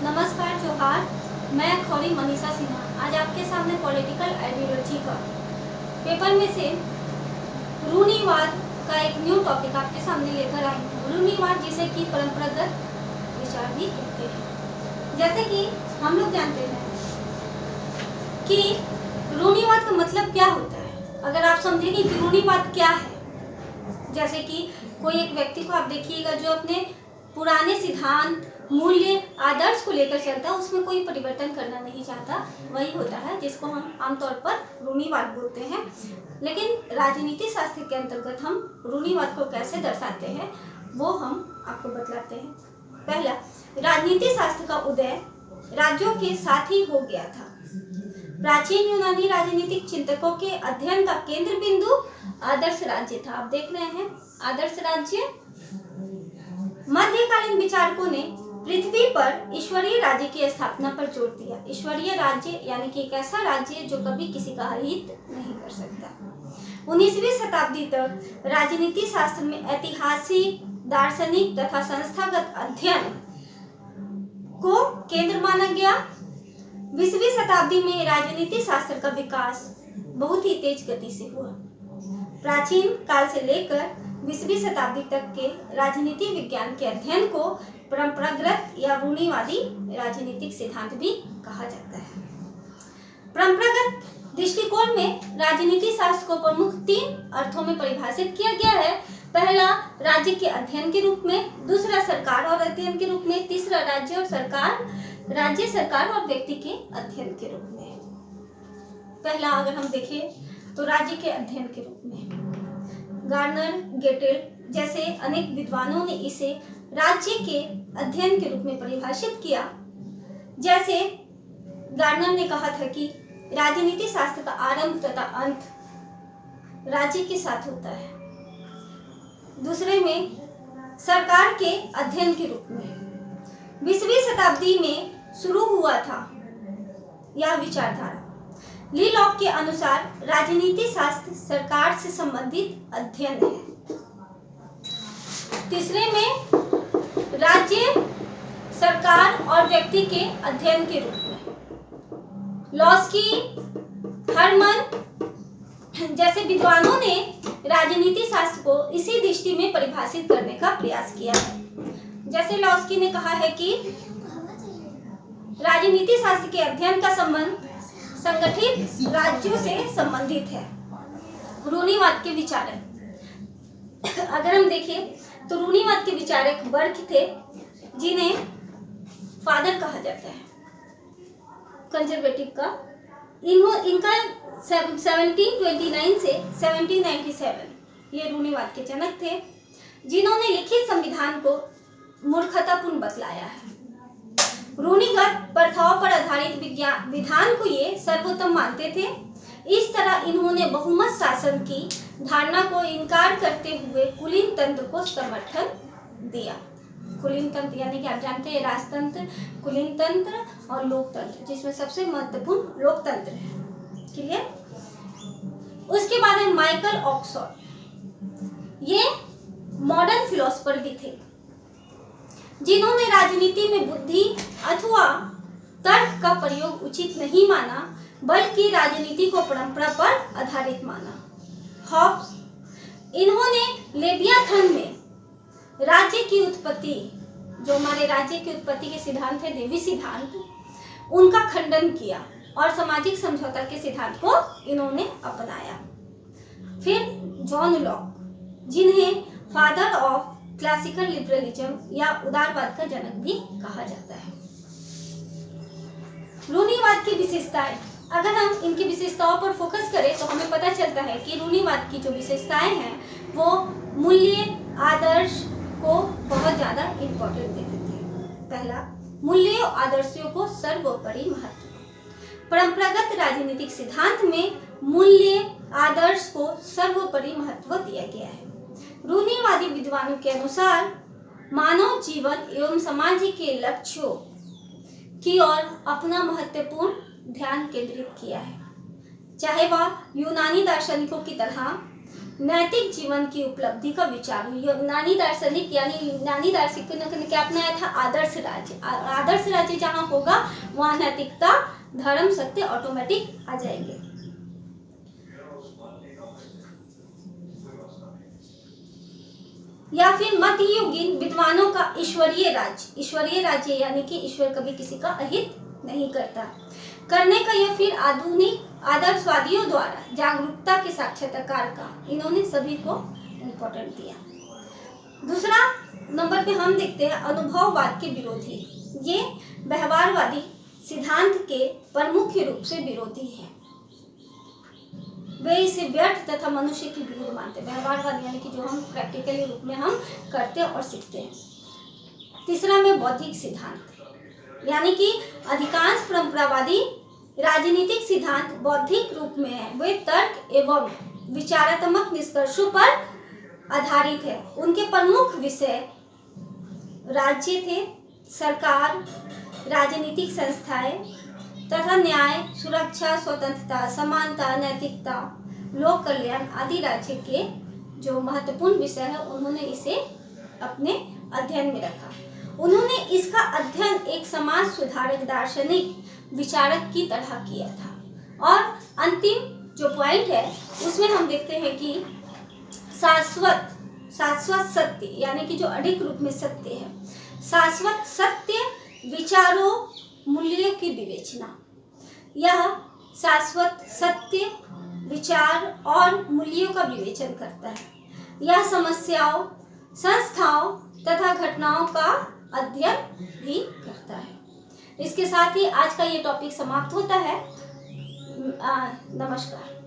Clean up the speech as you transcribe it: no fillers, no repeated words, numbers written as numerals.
नमस्कार जोहार। मैं खौरी मनीषा सिन्हा आज आपके सामने पॉलिटिकल आइडियोलॉजी का पेपर में से रूढ़िवाद का एक न्यू टॉपिक आपके सामने लेकर आई हूँ। रूढ़िवाद जिसे कि परंपरागत विचार भी कहते हैं। जैसे कि हम लोग जानते हैं कि रूढ़िवाद का मतलब क्या होता है। अगर आप समझेंगे कि रूढ़िवाद क्या है, जैसे कि कोई एक व्यक्ति को आप देखिएगा जो अपने पुराने सिद्धांत, मूल्य, आदर्श को लेकर चलता है, उसमें कोई परिवर्तन करना नहीं चाहता, वही होता है जिसको हम आमतौर पर रूढ़िवाद बोलते हैं। लेकिन राजनीति शास्त्र के अंतर्गत हम रूढ़िवाद को कैसे दर्शाते हैं वो हम आपको बतलाते हैं। पहला, राजनीति शास्त्र का उदय राज्यों के साथ ही हो गया था। प्राचीन यूनानी राजनीतिक चिंतकों के अध्ययन का केंद्र बिंदु आदर्श राज्य था। आप देख रहे हैं आदर्श राज्य। मध्यकालीन विचारकों ने पृथ्वी पर ईश्वरीय राज्य की स्थापना पर जोर दिया। ईश्वरीय राज्य यानी कि एक ऐसा राज्य जो कभी किसी का हित नहीं कर सकता। 19वीं शताब्दी तक राजनीति शास्त्र में ऐतिहासिक, दार्शनिक तथा संस्थागत अध्ययन को केंद्र माना गया। 20वीं शताब्दी में राजनीति शास्त्र का विकास बहुत ही तेज गति से हुआ। प्राचीन काल से लेकर 20वीं शताब्दी तक के राजनीति विज्ञान के अध्ययन को परंपरागत या रूढ़िवादी राजनीतिक सिद्धांत भी कहा जाता है। परंपरागत दृष्टिकोण में राजनीति शास्त्र को प्रमुख 3 अर्थों में परिभाषित किया गया है। पहला, राज्य के अध्ययन के रूप में, दूसरा सरकार और अध्ययन के रूप में, तीसरा राज्य सरकार और व्यक्ति के अध्ययन के रूप में। पहला अगर हम देखें तो राज्य के अध्ययन के रूप में गार्नर, गेटेल जैसे अनेक विद्वानों ने इसे राज्य के अध्ययन के रूप में परिभाषित किया। जैसे गार्नर ने कहा था कि राजनीति शास्त्र का आरंभ तथा अंत राज्य के साथ होता है। दूसरे में सरकार के अध्ययन के रूप में 20वीं शताब्दी में शुरू हुआ था यह विचारधारा। ली लॉक के अनुसार राजनीति शास्त्र सरकार से संबंधित अध्ययन है। तीसरे में राज्य, सरकार और व्यक्ति के अध्ययन के रूप में लॉस्की, हरमन जैसे विद्वानों ने राजनीति शास्त्र को इसी दृष्टि में परिभाषित करने का प्रयास किया है। जैसे लॉस्की ने कहा है कि राजनीति शास्त्र के अध्ययन का संबंध संगठित राज्यों से संबंधित है। रूढ़िवाद के विचारक, अगर हम देखें तो रूढ़िवाद के विचारक बर्क थे जिन्हें फादर कहा जाता है कंजर्वेटिव का। इनका 1729 से 1797 ये रूढ़िवाद के जनक थे, जिन्होंने लिखित संविधान को मूर्खतापूर्ण बतलाया है। रूढ़िगत प्रथाओं पर आधारित विधान को ये सर्वोत्तम मानते थे। इस तरह इन्होंने बहुमत शासन की धारणा को इनकार करते हुए कुलीन तंत्र को समर्थन दिया। कुलीन तंत्र यानी कि आप जानते हैं राजतंत्र, कुलीन तंत्र और लोकतंत्र, जिसमें सबसे महत्वपूर्ण लोकतंत्र है। क्लियर? उसके बाद है माइकल ऑक्सफोर्ड। ये मॉडर्न फिलोसोफर भी थे जिन्होंने राजनीति में बुद्धि अथवा तर्क का प्रयोग उचित नहीं माना, बल्कि राजनीति को परंपरा पर आधारित माना। हॉब्स, इन्होंने लेवियाथन में राज्य की उत्पत्ति, जो हमारे राज्य की उत्पत्ति के सिद्धांत है देवी सिद्धांत, उनका खंडन किया और सामाजिक समझौता के सिद्धांत को इन्होंने अपनाया। फिर जॉन लॉक, जिन्हें फादर ऑफ क्लासिकल लिबरलिज्म या उदारवाद का जनक भी कहा जाता है। रूढ़िवाद की विशेषताएं, अगर हम इनकी विशेषताओं पर फोकस करें तो हमें पता चलता है कि रूढ़िवाद की जो विशेषताएं हैं वो मूल्य, आदर्श को बहुत ज्यादा इम्पोर्टेंट देते थे। पहला, मूल्य और आदर्शों को सर्वोपरि महत्व। परंपरागत राजनीतिक सिद्धांत में मूल्य, आदर्श को सर्वोपरि महत्व दिया गया है। रूढ़िवादी विद्वानों के अनुसार मानव जीवन एवं समाज के लक्ष्यों की ओर अपना महत्वपूर्ण ध्यान केंद्रित किया है। चाहे वह यूनानी दार्शनिकों की तरह नैतिक जीवन की उपलब्धि का विचार। यूनानी दार्शनिक यानी यूनानी दार्शनिकों ने क्या अपनाया था? आदर्श राज्य। आदर्श राज्य जहाँ होगा वहाँ नैतिकता, धर्म, सत्य ऑटोमेटिक आ जाएंगे। या फिर मध्ययुगीन विद्वानों का ईश्वरीय राज्य। ईश्वरीय राज्य यानी कि ईश्वर कभी किसी का अहित नहीं करता करने का। या फिर आधुनिक आदर्शवादियों द्वारा जागरूकता के साक्षात्कार का, इन्होंने सभी को इम्पोर्टेंट दिया। दूसरा नंबर पे हम देखते हैं अनुभववाद के विरोधी। ये व्यवहारवादी सिद्धांत के प्रमुख रूप से विरोधी है। वे इसे व्यर्थ तथा मनुष्य की विरुद्ध मानते हैं। व्यवहारवाद यानी कि जो हम प्रैक्टिकली रूप में हम करते और सीखते हैं। तीसरा में बौद्धिक सिद्धांत यानी कि अधिकांश परंपरावादी राजनीतिक सिद्धांत बौद्धिक रूप में है। वे तर्क एवं विचारात्मक निष्कर्षों पर आधारित है। उनके प्रमुख विषय राज्य थे, सरकार, राजनीतिक संस्थाएं तथा न्याय, सुरक्षा, स्वतंत्रता, समानता, नैतिकता, लोक कल्याण आदि राज्य के जो महत्वपूर्ण विषय है उन्होंने इसे अपने अध्ययन में रखा। उन्होंने इसका अध्ययन एक समाज सुधारक दार्शनिक विचारक की तरह किया था। और अंतिम जो पॉइंट है उसमें हम देखते हैं कि शाश्वत सत्य यानी कि जो अडिग रूप में सत्य है, शाश्वत सत्य, विचारों, मूल्यों की विवेचना। यह शाश्वत सत्य, विचार और मूल्यों का विवेचन करता है। यह समस्याओं, संस्थाओं तथा घटनाओं का अध्ययन भी करता है। इसके साथ ही आज का ये टॉपिक समाप्त होता है। नमस्कार।